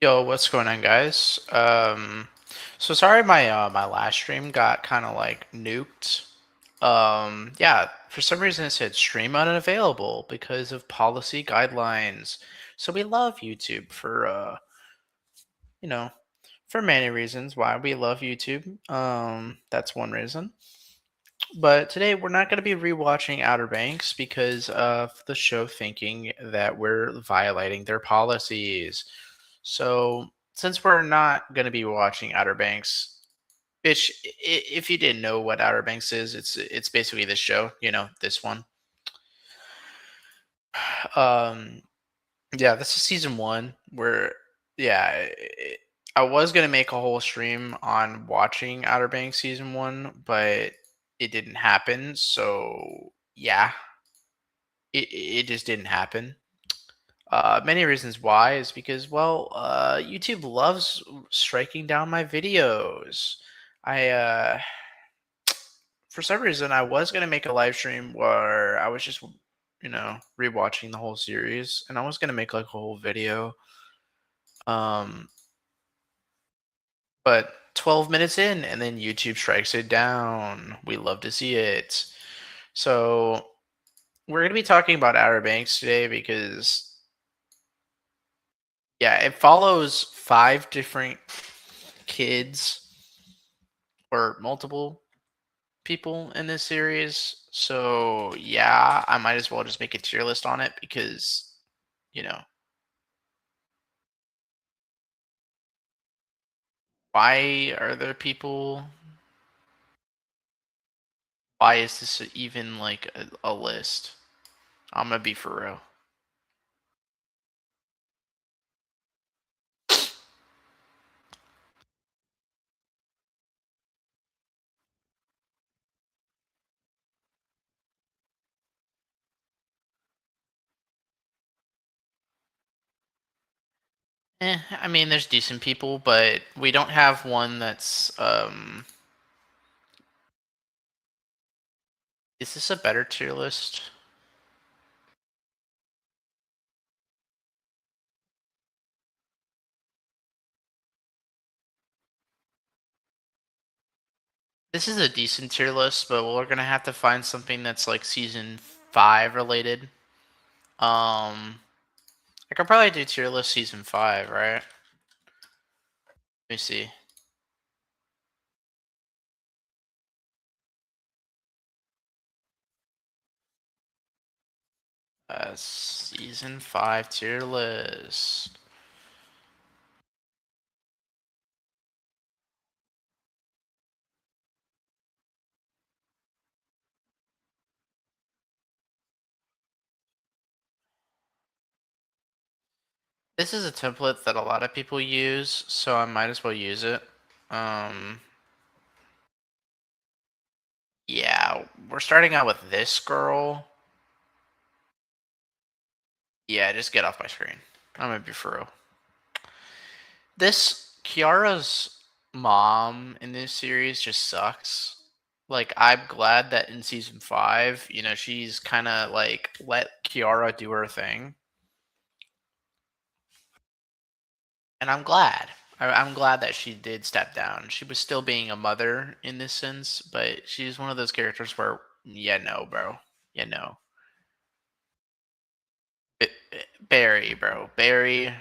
Yo, what's going on, guys? So sorry my last stream got kind of like nuked. Yeah, for some reason it said stream unavailable because of policy guidelines. So we love YouTube for you know, for many reasons why we love YouTube. That's one reason. But today we're not going to be rewatching Outer Banks because of the show thinking that we're violating their policies. So, since we're not going to be watching Outer Banks, which if you didn't know what Outer Banks is, it's basically this show, this one. Um, yeah, this is season one. Where yeah, I was gonna make a whole stream on watching Outer Banks season one, but it didn't happen. So yeah, it just didn't happen. Many reasons why is because, well, YouTube loves striking down my videos. I, for some reason, I was gonna make a live stream where I was just, rewatching the whole series, and I was gonna make like a whole video. Um, but 12 minutes in, and then YouTube strikes it down. We love to see it. So we're gonna be talking about Outer Banks today because yeah, it follows five different kids or multiple people in this series. So yeah, I might as well just make a tier list on it because, you know, why are there people? Why is this even like a list? I'm gonna be for real. I mean, there's decent people, but we don't have one that's. Is this a better tier list? This is a decent tier list, but we're gonna have to find something that's like season five related. I could probably do tier list season five, right? Let me see. Season five tier list. This is a template that a lot of people use, so I might as well use it. Um, yeah, we're starting out with this girl. Yeah, just get off my screen. I'm gonna be for real. This Kiara's mom in this series just sucks. Like, I'm glad that in season five, she's kind of like let Kiara do her thing, and I'm glad. I'm glad that she did step down. She was still being a mother in this sense, but she's one of those characters where, yeah, no, bro, yeah, no. Barry, bro, Barry.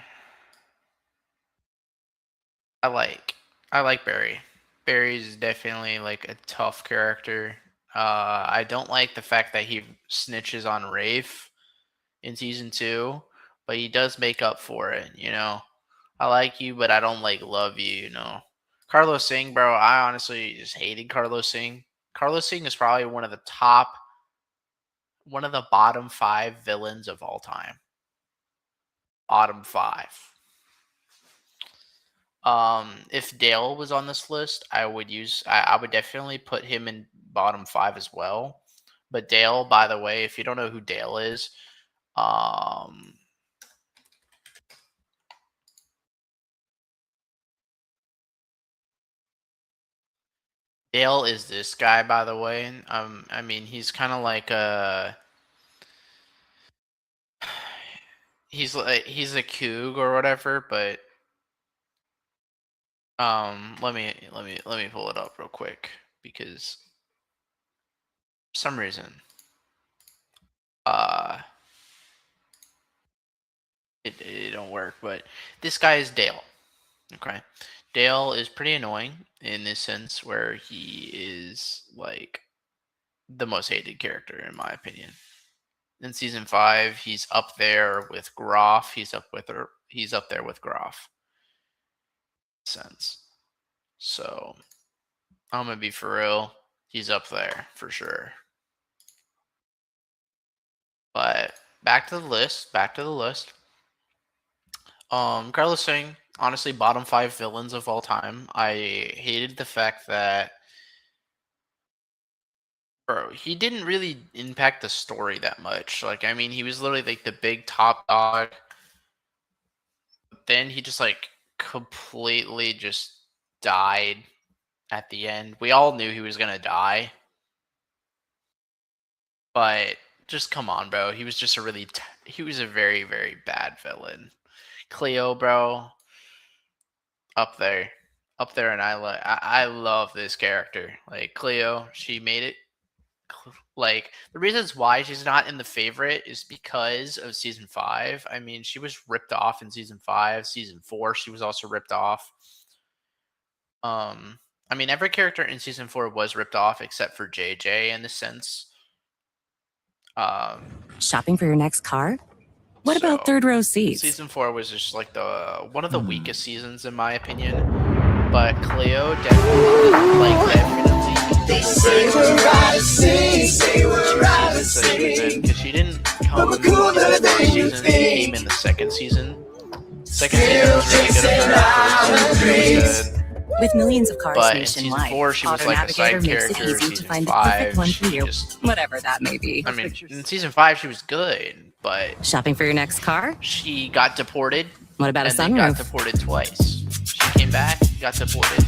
I like, I like Barry. Barry's definitely like a tough character. I don't like the fact that he snitches on Rafe in season two, but he does make up for it. I like you, but I don't like love you. Carlos Singh, bro. I honestly just hated Carlos Singh. Carlos Singh is probably one of the bottom five villains of all time. Bottom five. If Dale was on this list, I would definitely put him in bottom five as well. But Dale, by the way, if you don't know who Dale is, um, Dale is this guy, by the way. I mean, he's kind of like he's a Coog or whatever, but Let me pull it up real quick because for some reason, uh, it don't work. But this guy is Dale. Okay, Dale is pretty annoying in this sense where he is like the most hated character in my opinion. In season 5, he's up there with Groff. He's up there with Groff. Sense. So I'm gonna be for real. He's up there for sure. But back to the list. Back to the list. Carlos Singh, honestly, bottom 5 villains of all time. I hated the fact that, bro, he didn't really impact the story that much. Like, I mean, he was literally like the big top dog. But then he just like completely just died at the end. We all knew he was gonna die, but just come on, bro. He was just he was a very very bad villain. Cleo, bro, up there, up there, and I love this character. Like Cleo, she made it. Like the reasons why she's not in the favorite is because of season 5. I mean, she was ripped off in season 5. Season 4, she was also ripped off. Um, I mean, every character in season 4 was ripped off except for JJ in a sense. Shopping for your next car? What about third row seats? Season 4 was just like the one of the weakest seasons in my opinion. But Cleo definitely They say we're rising, say we're rising. because she didn't come in the first season, she came in the second season. Second season was really good of her. First season was good. With millions of cars But nationwide, in season 4, she was Auto like a side Navigator makes it character. easy to Season find the 5, perfect one for she you, just, whatever that may be. I mean, in season 5, she was good, but Shopping for your next car? she got deported. What about a and then got sunroof? deported twice. She came back, got deported.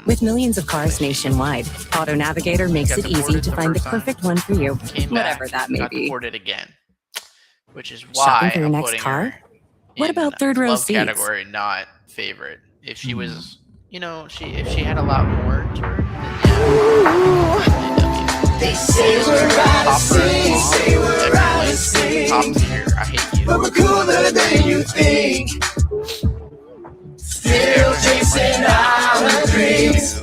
With millions of cars nationwide, Auto Navigator makes got it easy deported to the find the first time, perfect one for you, Came whatever back, that may got be. deported again, which is Shopping why for your I'm next putting car? her What in about third row love seats? category, not favorite. If she was, if she had a lot more to her, then yeah. They say we're rising, say we're rising. Top tier, I hate you. But we're cooler than you think. Still chasing our dreams.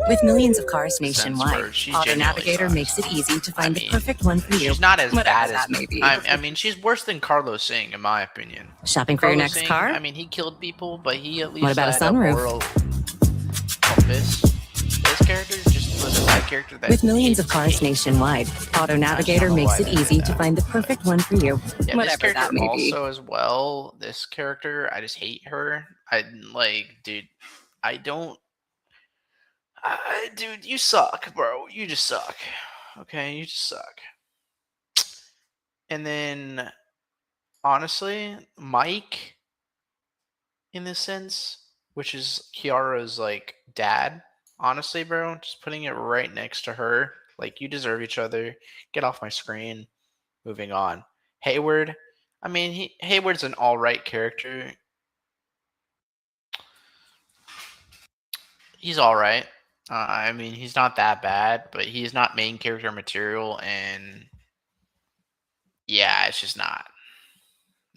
With millions of cars Sense nationwide, where she Auto genuinely Navigator sucks. makes it easy to I find the mean, perfect one for you, She's not as whatever bad that as may be. I mean, she's worse than Carlos Singh in my opinion. Shopping for your Carlos next Singh, car? I mean, he killed people, but he at least What about a had sunroof? moral compass. This character just was a side character that With millions hates of cars hate. nationwide, Auto Navigator know makes why it they did easy to that, find the perfect one for you, Yeah, this whatever character that may be. also as well. This character, I just hate her. I like, dude. I don't. Dude, you suck, bro. You just suck. Okay, you just suck. And then, honestly, Mike, in this sense, which is Kiara's like dad. Honestly, bro, just putting it right next to her. Like, you deserve each other. Get off my screen. Moving on. Hayward. I mean, Hayward's an all right character. He's all right. I mean, he's not that bad, but he's not main character material, and yeah, it's just not.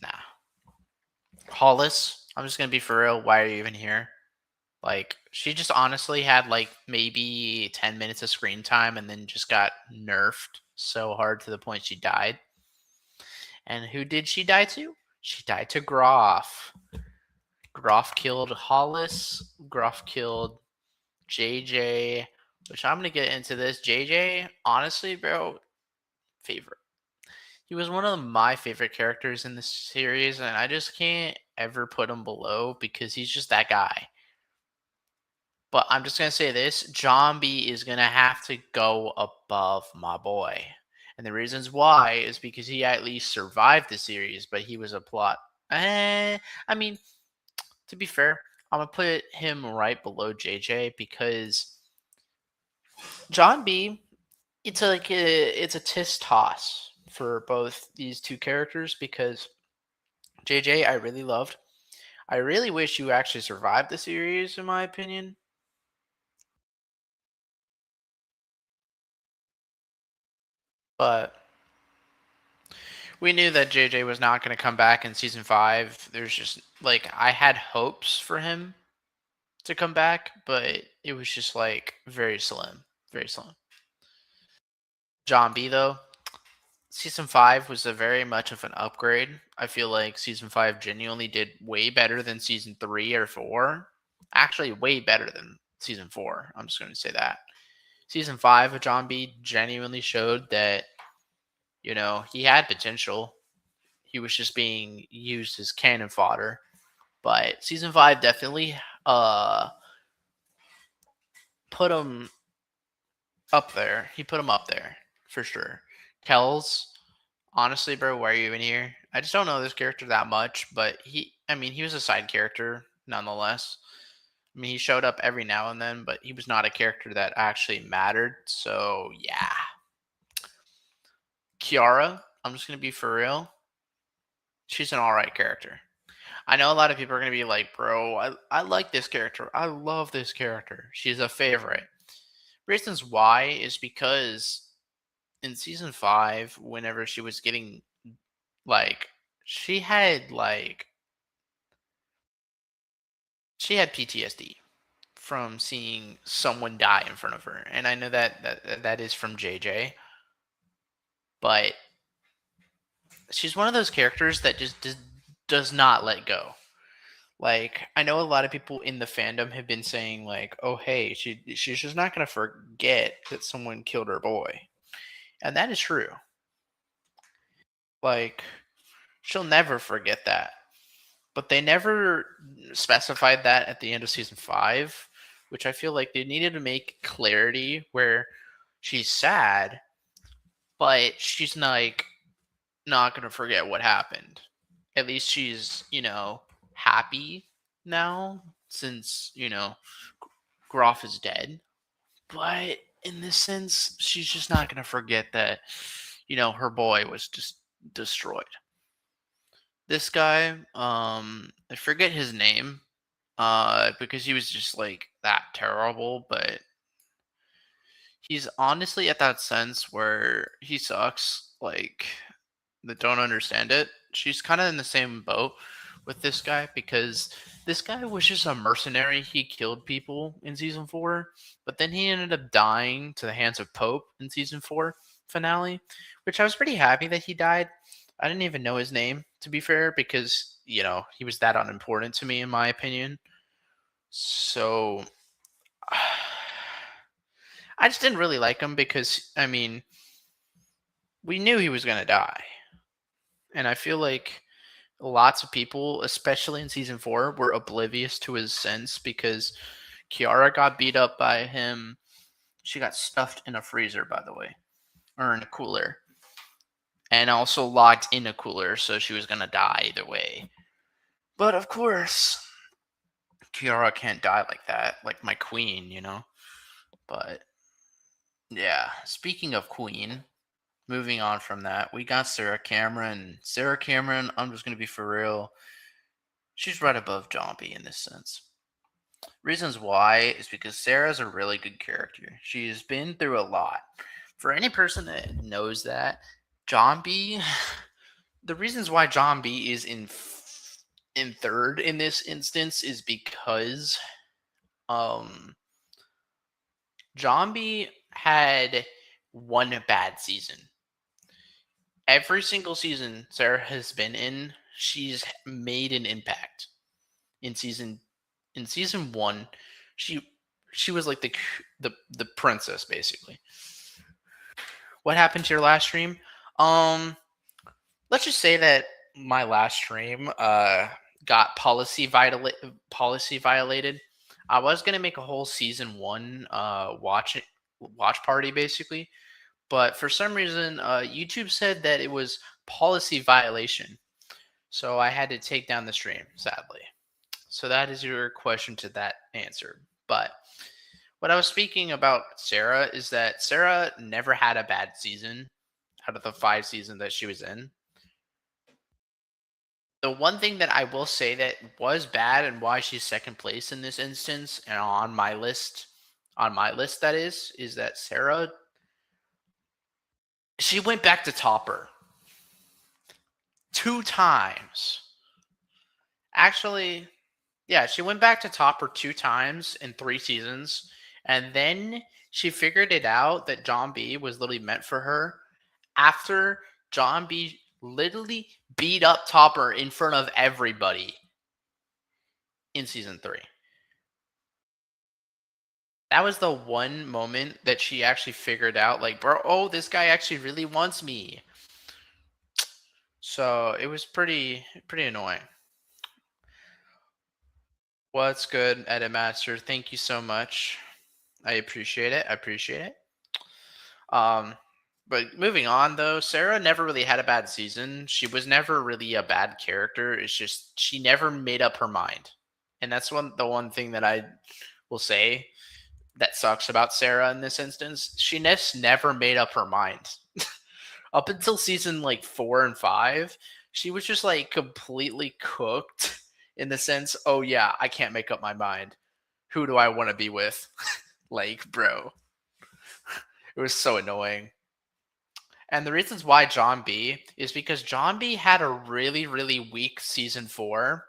Nah. Hollis, I'm just gonna be for real. Why are you even here? Like, she just honestly had like maybe 10 minutes of screen time and then just got nerfed so hard to the point she died. And who did she die to? She died to Groff. Groff killed Hollis. Groff killed JJ, which I'm going to get into this. JJ, honestly, bro, favorite. He was one of my favorite characters in this series, and I just can't ever put him below because he's just that guy. But I'm just going to say this. John B is going to have to go above my boy. And the reasons why is because he at least survived the series, but he was a plot. I mean, to be fair, I'm going to put him right below JJ because John B, it's a tisk toss for both these two characters because JJ I really loved. I really wish you actually survived the series, in my opinion. But we knew that JJ was not going to come back in season 5. There's just like I had hopes for him to come back, but it was just like very slim, very slim. John B though, season 5 was a very much of an upgrade. I feel like season 5 genuinely did way better than season 3 or 4. Actually, way better than season 4. I'm just going to say that. Season 5 of John B genuinely showed that, he had potential. He was just being used as cannon fodder. But season 5 definitely uh put him up there. He put him up there for sure. Kells, honestly, bro, why are you in here? I just don't know this character that much, but he was a side character nonetheless. I mean, he showed up every now and then, but he was not a character that actually mattered. So, yeah. Kiara, I'm just going to be for real. She's an alright character. I know a lot of people are going to be like, bro, I like this character. I love this character. She's a favorite. Reasons why is because in season 5, whenever she was getting, like, she had, like, she had PTSD from seeing someone die in front of her. And I know that is from JJ, but she's one of those characters that just does not let go. Like, I know a lot of people in the fandom have been saying, like, oh, hey, she's just not going to forget that someone killed her boy. And that is true. Like, she'll never forget that. But they never specified that at the end of season 5, which I feel like they needed to make clarity where she's sad, but she's like not going to forget what happened. At least she's, happy now since, Groff is dead. But in this sense, she's just not going to forget that, her boy was just destroyed. This guy, I forget his name, because he was just like that terrible, but he's honestly at that sense where he sucks, like, that don't understand it. She's kind of in the same boat with this guy because this guy was just a mercenary. He killed people in season 4, but then he ended up dying to the hands of Pope in season 4 finale, which I was pretty happy that he died. I didn't even know his name, to be fair, because, he was that unimportant to me, in my opinion. So I just didn't really like him because, I mean, we knew he was going to die. And I feel like lots of people, especially in season 4, were oblivious to his sense because Kiara got beat up by him. She got stuffed in a freezer, by the way, or in a cooler, and also locked in a cooler, so she was going to die either way. But of course, Kiara can't die like that, like my queen, But yeah, speaking of queen, moving on from that, we got Sarah Cameron. Sarah Cameron, I'm just going to be for real. She's right above Jompy in this sense. Reasons why is because Sarah's a really good character. She's been through a lot. For any person that knows that, John B, the reasons why John B is in third in this instance is because John B had one bad season. Every single season Sarah has been in, she's made an impact. In season 1, she was like the princess basically. What happened to your last stream? Let's just say that my last stream got policy violated. I was gonna make a whole season 1 watch party basically, but for some reason YouTube said that it was policy violation, so I had to take down the stream, sadly. So that is your question to that answer. But what I was speaking about Sarah is that Sarah never had a bad season out of the 5 seasons that she was in. The one thing that I will say that was bad and why she's second place in this instance and on my list that is that Sarah, she went back to Topper 2 times. Actually, yeah, she went back to Topper 2 times in 3 seasons, and then she figured it out that John B was literally meant for her after John B literally beat up Topper in front of everybody in season 3. That was the one moment that she actually figured out, like, bro, oh, this guy actually really wants me. So it was pretty annoying. What's good, Edit Master? Thank you so much. I appreciate it. I appreciate it. But moving on though, Sarah never really had a bad season. She was never really a bad character. It's just she never made up her mind. And that's the one thing that I will say that sucks about Sarah in this instance. She just never made up her mind. Up until season like 4 and 5, she was just like completely cooked in the sense, oh yeah, I can't make up my mind. Who do I want to be with? Like, bro. It was so annoying. And the reasons why John B is because John B had a really, really weak season 4.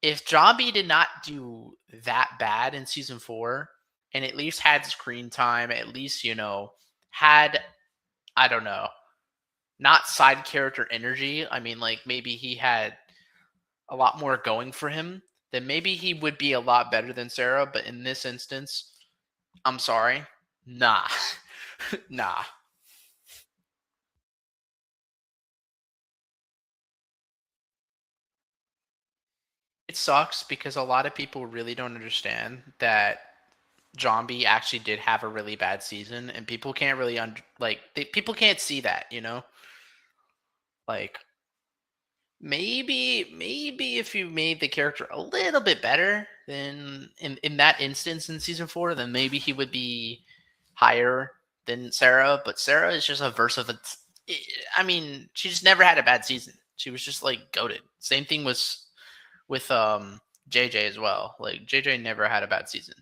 If John B did not do that bad in season 4 and at least had screen time, at least, had, I don't know, not side character energy. I mean, like maybe he had a lot more going for him, then maybe he would be a lot better than Sarah. But in this instance, I'm sorry. Nah. Nah. It sucks because a lot of people really don't understand that John B actually did have a really bad season, and people can't really people can't see that, like maybe if you made the character a little bit better than in that instance in season 4, then maybe he would be higher than Sarah. But Sarah is just a verse of it. I mean, she just never had a bad season. She was just like goated. Same thing was with JJ as well. Like JJ never had a bad season.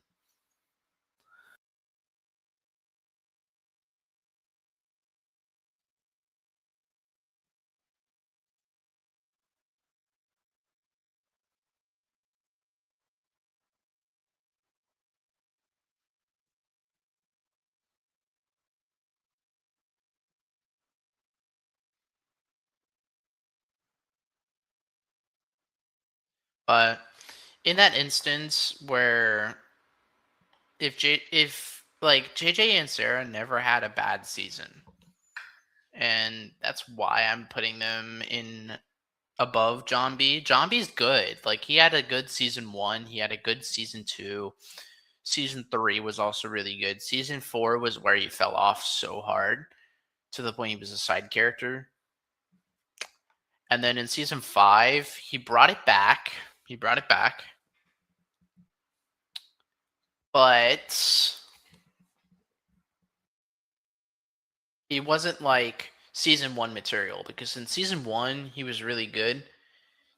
But in that instance where if like JJ and Sarah never had a bad season, and that's why I'm putting them in above John B. John B's good. Like he had a good season 1, he had a good season 2. Season 3 was also really good. Season 4 was where he fell off so hard to the point he was a side character. And then in season 5, he brought it back. He brought it back. But he wasn't like season 1 material, because in season 1 he was really good.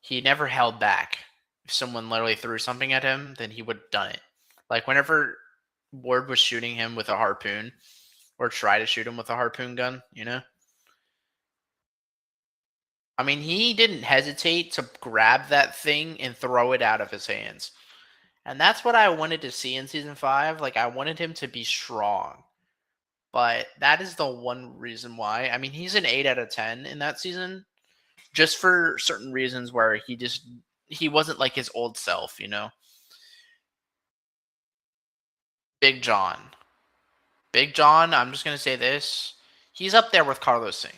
He never held back. If someone literally threw something at him, then he would have done it. Like whenever Ward was shooting him with a harpoon or try to shoot him with a harpoon gun, I mean, he didn't hesitate to grab that thing and throw it out of his hands. And that's what I wanted to see in season 5. Like I wanted him to be strong. But that is the one reason why. I mean, he's an 8 out of 10 in that season, just for certain reasons where he wasn't like his old self, Big John. Big John, I'm just going to say this. He's up there with Carlos Singh.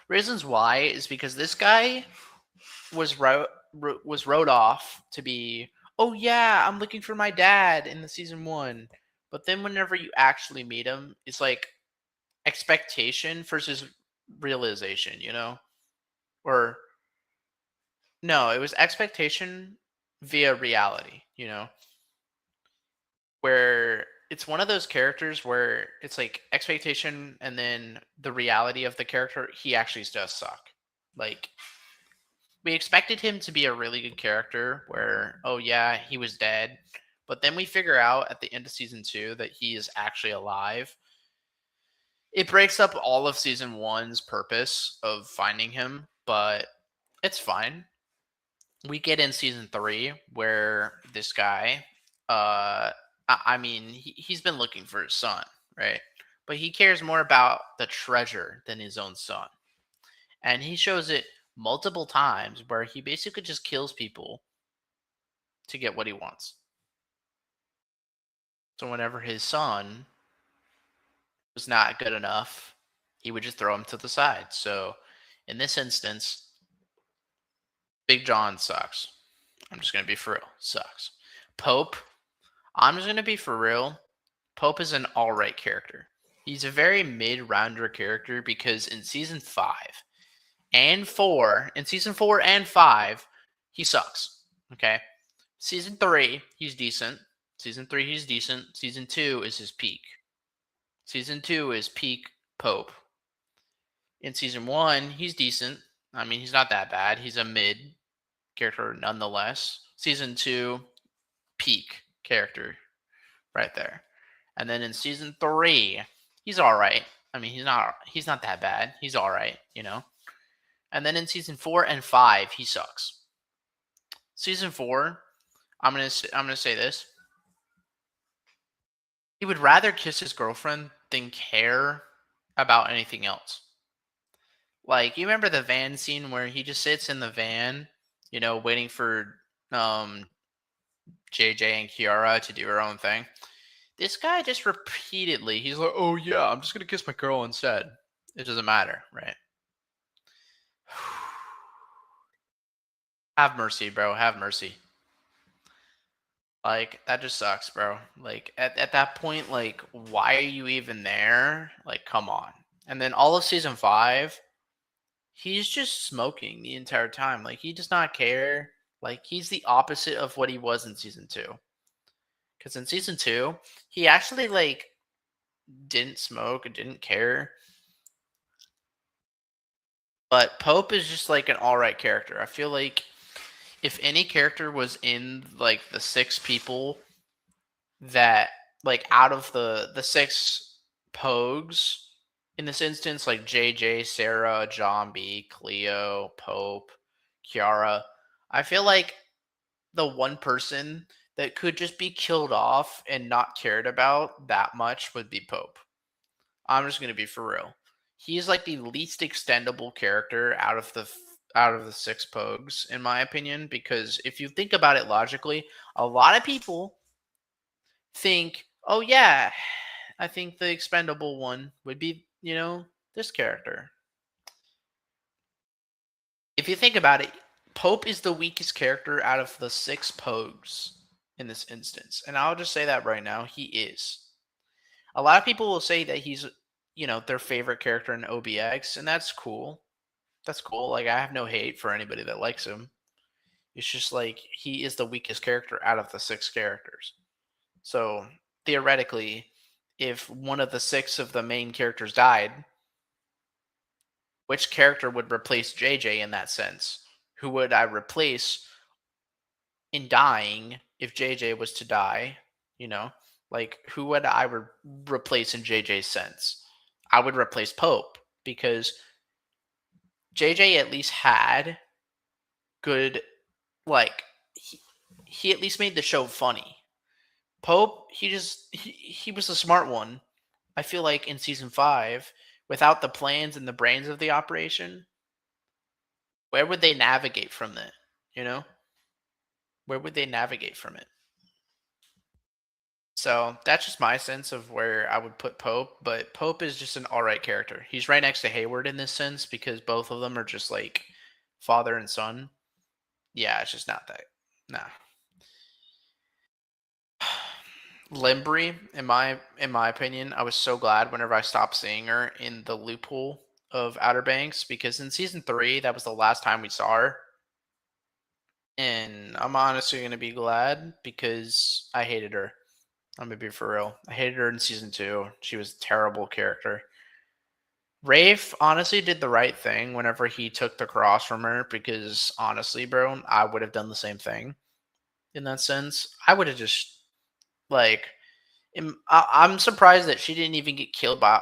Reasons why is because this guy was wrote off to be, oh yeah, I'm looking for my dad in the season 1. But then whenever you actually meet him, it's like expectation versus realization, Or no, it was expectation via reality, where it's one of those characters where it's like expectation and then the reality of the character, he actually does suck. Like we expected him to be a really good character where, oh yeah, he was dead. But then we figure out at the end of season 2 that he is actually alive. It breaks up all of season 1's purpose of finding him, but it's fine. We get in season 3 where this guy, I mean, he's been looking for his son, right? But he cares more about the treasure than his own son. And he shows it multiple times where he basically just kills people to get what he wants. So whenever his son was not good enough, he would just throw him to the side. So in this instance, Big John sucks. I'm just going to be for real. Sucks. Pope, I'm just going to be for real. Pope is an alright character. He's a very mid-rounder character because in season 5 and 4, in season 4 and 5, he sucks. Okay? Season 3, he's decent. Season 3, he's decent. Season 2 is his peak. Season 2 is peak Pope. In season 1, he's decent. I mean, he's not that bad. He's a mid character nonetheless. Season 2, peak character right there. And then in season 3, he's all right. I mean, he's not that bad. He's all right, you know. And then in season 4 and 5, he sucks. Season 4, I'm going to say this. He would rather kiss his girlfriend than care about anything else. Like, you remember the van scene where he just sits in the van, you know, waiting for JJ and Kiara to do her own thing. This guy just repeatedly, he's like, oh yeah, I'm just going to kiss my girl instead. It doesn't matter, right? Have mercy, bro. Have mercy. Like, that just sucks, bro. Like, at that point, like, why are you even there? Like, come on. And then all of season 5, he's just smoking the entire time. Like, he does not care. Like, he's the opposite of what he was in season 2. Because in season 2, he actually, like, didn't smoke and didn't care. But Pope is just, like, an alright character. I feel like if any character was in, like, the 6 people that, like, out of the 6 Pogues, in this instance, like JJ, Sarah, John B, Cleo, Pope, Kiara, I feel like the one person that could just be killed off and not cared about that much would be Pope. I'm just gonna be for real. He's like the least extendable character out of the 6 Pogues, in my opinion, because if you think about it logically, a lot of people think, oh yeah, I think the expendable one would be, you know, this character. If you think about it, Pope is the weakest character out of the 6 Pogues in this instance. And I'll just say that right now, he is. A lot of people will say that he's, you know, their favorite character in OBX, and that's cool. That's cool. Like, I have no hate for anybody that likes him. It's just like he is the weakest character out of the 6 characters. So, theoretically, if one of the 6 of the main characters died, which character would replace JJ in that sense? Who would I replace in dying if JJ was to die? You know, like who would I replace in JJ's sense? I would replace Pope because JJ at least had good, like, he at least made the show funny. Pope, he was the smart one. I feel like in season 5, without the plans and the brains of the operation, where would they navigate from it? You know? Where would they navigate from it? So that's just my sense of where I would put Pope, but Pope is just an alright character. He's right next to Hayward in this sense because both of them are just like father and son. Yeah, it's just not that. Nah. Limbri, in my opinion, I was so glad whenever I stopped seeing her in the loophole of Outer Banks because in season 3, that was the last time we saw her. And I'm honestly gonna be glad because I hated her. I'm gonna be for real. I hated her in season 2. She was a terrible character. Rafe honestly did the right thing whenever he took the cross from her because honestly, bro, I would have done the same thing in that sense. I would have just like I'm surprised that she didn't even get killed by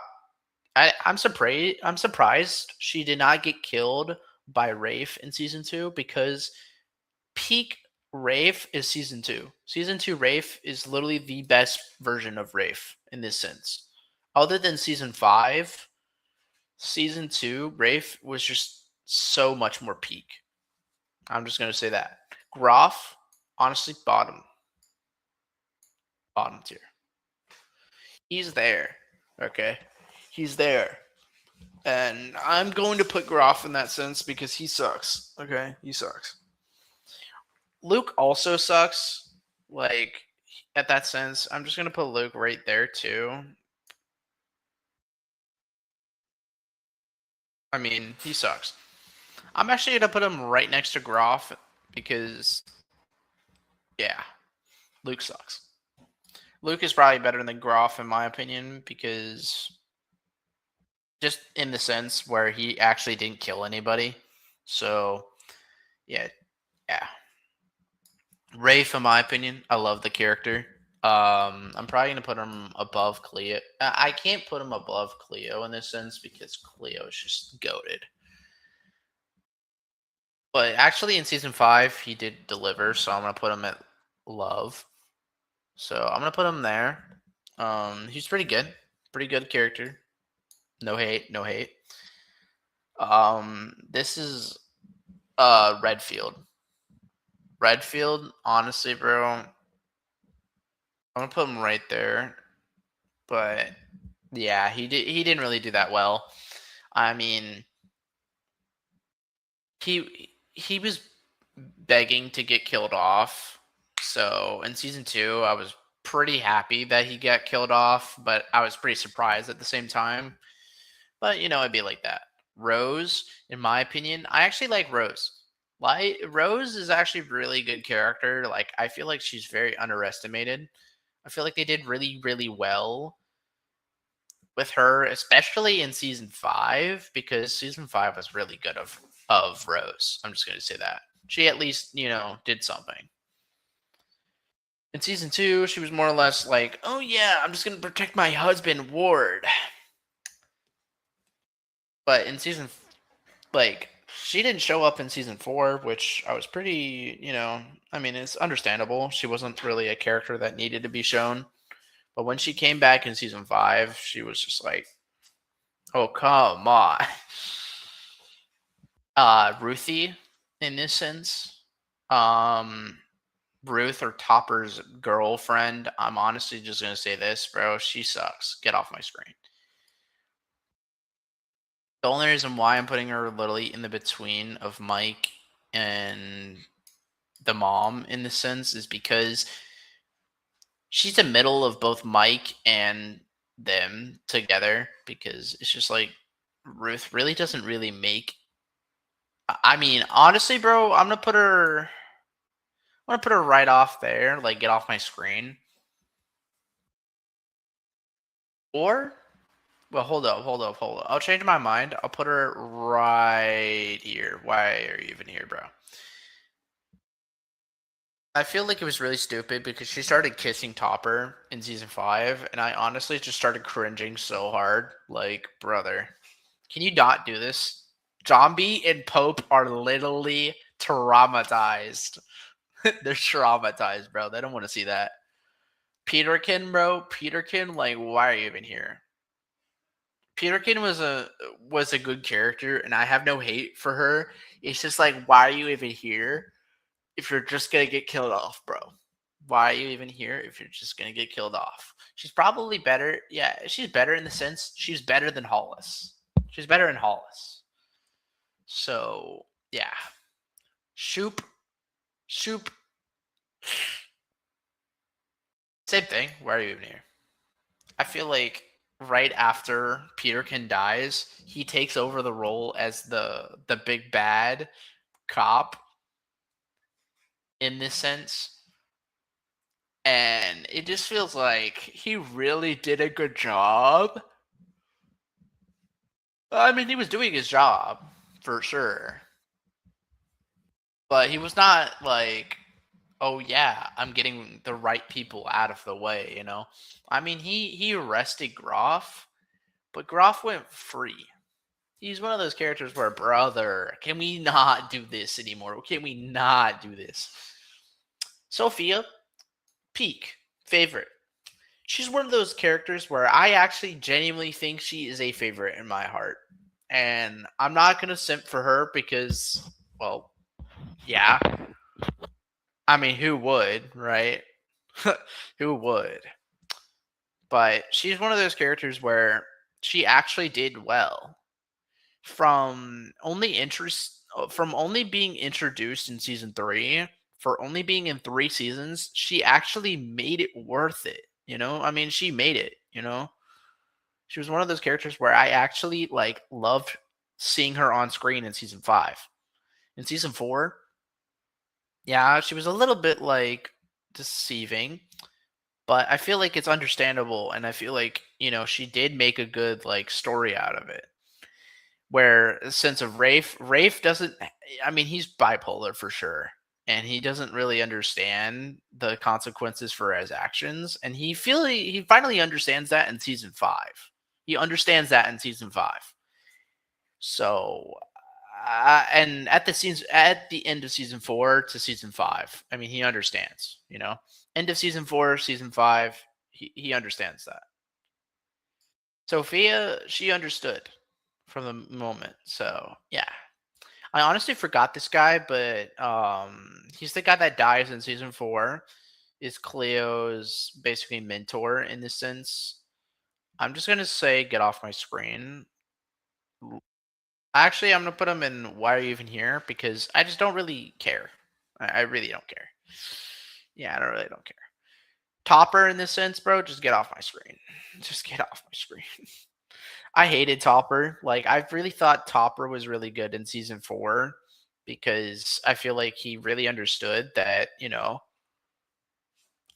I'm surprised she did not get killed by Rafe in season 2 because peak Rafe is season 2. Season 2 Rafe is literally the best version of Rafe in this sense. Other than season 5, season 2 Rafe was just so much more peak. I'm just going to say that. Groff, honestly, bottom tier. He's there. Okay. He's there. And I'm going to put Groff in that sense because he sucks. Okay. He sucks. Luke also sucks. Like, at that sense, I'm just going to put Luke right there too. I mean, he sucks. I'm actually going to put him right next to Groff because, yeah, Luke sucks. Luke is probably better than Groff in my opinion because just in the sense where he actually didn't kill anybody. So, yeah, yeah. Rafe, in my opinion, I love the character. I'm probably gonna put him above Cleo. I can't put him above Cleo in this sense because Cleo is just goaded. But actually, in season 5, he did deliver, so I'm gonna put him at love. So I'm gonna put him there. He's pretty good character. No hate, no hate. This is Redfield. Redfield, honestly, bro, I'm gonna put him right there. But yeah, he didn't really do that well. I mean, he was begging to get killed off. So in season 2, I was pretty happy that he got killed off, but I was pretty surprised at the same time. But it'd be like that. Rose, in my opinion, I actually like Rose. Like Rose is actually a really good character. Like I feel like she's very underestimated. I feel like they did really, really well with her, especially in season 5, because season 5 was really good of Rose. I'm just gonna say that. She at least, did something. In season 2, she was more or less like, oh yeah, I'm just gonna protect my husband, Ward. But in season like she didn't show up in season 4, which I was pretty, I mean, it's understandable. She wasn't really a character that needed to be shown. But when she came back in season 5, she was just like, oh, come on. Ruthie, in this sense. Um, Ruth or Topper's girlfriend. I'm honestly just going to say this, bro. She sucks. Get off my screen. The only reason why I'm putting her literally in the between of Mike and the mom in this sense is because she's the middle of both Mike and them together because it's just like Ruth really doesn't really make. I mean, honestly, bro, I'm gonna put her right off there, like get off my screen. Or well, hold up. I'll change my mind. I'll put her right here. Why are you even here, bro? I feel like it was really stupid because she started kissing Topper in season 5, and I honestly just started cringing so hard. Like, brother, can you not do this? Zombie and Pope are literally traumatized. They're traumatized, bro. They don't want to see that. Peterkin, bro. Peterkin, like, why are you even here? Peterkin was a good character, and I have no hate for her. It's just like, why are you even here if you're just gonna get killed off, bro? Why are you even here if you're just gonna get killed off? She's probably better. Yeah, she's better in the sense she's better than Hollis. She's better in Hollis. So yeah, Shoop, Shoop. Same thing. Why are you even here? I feel like right after Peterkin dies, he takes over the role as the big bad cop in this sense. And it just feels like he really did a good job. I mean, he was doing his job for sure, but he was not like, oh yeah, I'm getting the right people out of the way. I mean, he arrested Groff, but Groff went free. He's one of those characters where, brother, can we not do this anymore? Can we not do this? Sophia, peak favorite. She's one of those characters where I actually genuinely think she is a favorite in my heart. And I'm not going to simp for her because, well, yeah. I mean, who would, right? Who would? But she's one of those characters where she actually did well from only being introduced in season 3, for only being in 3 seasons. She actually made it worth it. I mean, she made it. She was one of those characters where I actually like loved seeing her on screen in season 5. In season 4, yeah, she was a little bit like deceiving, but I feel like it's understandable, and I feel like, she did make a good like story out of it. Where since of Rafe doesn't, I mean, he's bipolar for sure. And he doesn't really understand the consequences for his actions. And he finally understands that in season 5. He understands that in season 5. So and at the end of season 4 to season 5, I mean, he understands. End of season 4, season 5, he understands that. Sophia, she understood from the moment. So yeah, I honestly forgot this guy, but he's the guy that dies in season 4. Is Cleo's basically mentor in this sense. I'm just gonna say get off my screen. Actually, I'm gonna put him in why are you even here, because I just don't really care. I really don't care. Yeah, I don't care. Topper in this sense, bro, just get off my screen. Just get off my screen. I hated Topper. Like, I really thought Topper was really good in season 4 because I feel like he really understood that,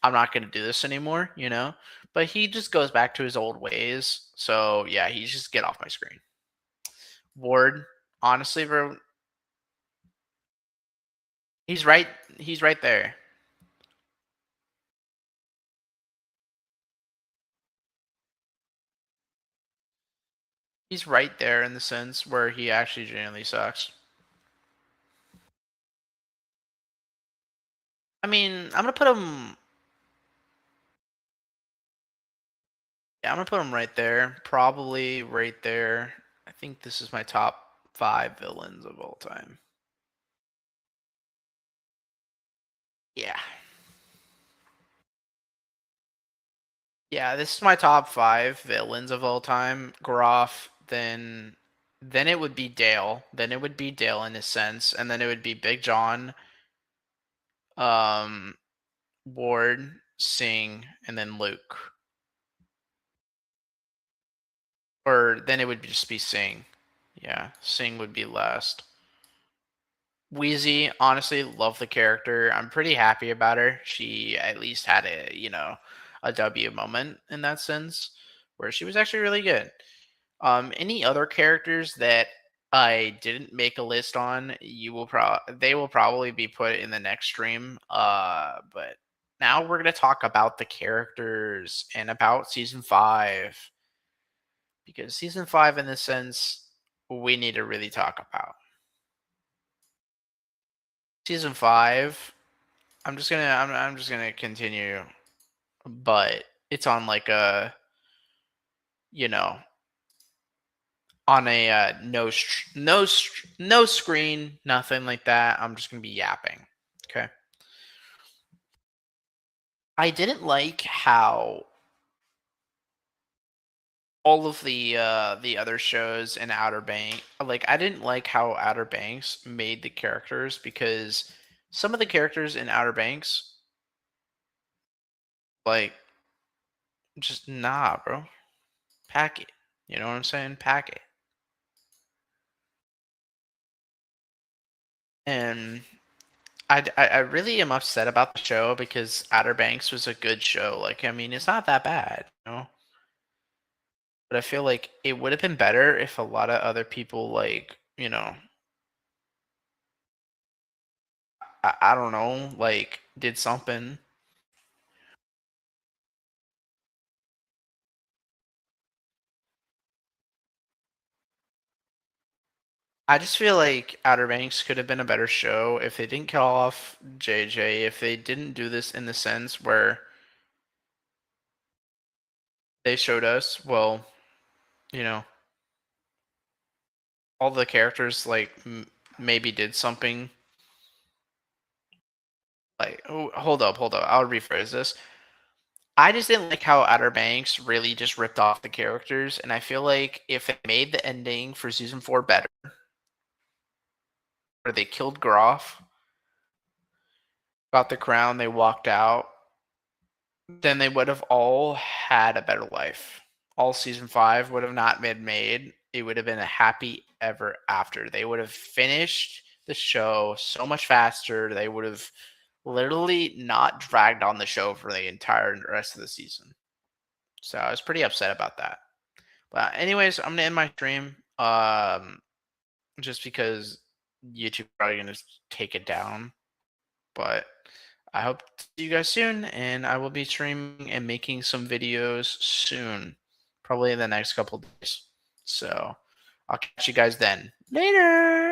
I'm not going to do this anymore. But he just goes back to his old ways. So, yeah, he just get off my screen. Ward, honestly, bro, he's right. He's right there. He's right there in the sense where he actually genuinely sucks. I mean, I'm gonna put him. Yeah, I'm gonna put him right there. Probably right there. I think this is my top 5 villains of all time. Yeah. Yeah, this is my top 5 villains of all time. Groff, then it would be Dale. Then it would be Dale in a sense, and then it would be Big John, um, Ward, Singh, and then Luke. Or then it would just be Singh. Yeah, Singh would be last. Wheezy, honestly, love the character. I'm pretty happy about her. She at least had a W moment in that sense, where she was actually really good. Any other characters that I didn't make a list on, they will probably be put in the next stream. But now we're gonna talk about the characters and about season 5, because season 5, in this sense, we need to really talk about season 5. I'm just gonna continue, but it's on like a you know on a no screen, nothing like that. I'm just gonna be yapping. Okay. I didn't like how all of the other shows in Outer Banks, like I didn't like how Outer Banks made the characters, because some of the characters in Outer Banks, like, just nah, bro. Pack it. You know what I'm saying? Pack it. And I really am upset about the show, because Outer Banks was a good show. Like, I mean, it's not that bad. but I feel like it would have been better if a lot of other people, like, I don't know, like, did something. I just feel like Outer Banks could have been a better show if they didn't kill off JJ, if they didn't do this in the sense where they showed us, well, you know, all the characters like maybe did something. Like, oh, hold up. I'll rephrase this. I just didn't like how Outer Banks really just ripped off the characters, and I feel like if it made the ending for season 4 better, where they killed Groff, got the crown, they walked out, then they would have all had a better life. All season 5 would have not been made. It would have been a happy ever after. They would have finished the show so much faster. They would have literally not dragged on the show for the entire rest of the season. So I was pretty upset about that. But anyways, I'm gonna end my stream. Just because YouTube probably gonna take it down. But I hope to see you guys soon, and I will be streaming and making some videos soon, probably in the next couple of days. So I'll catch you guys then. Later.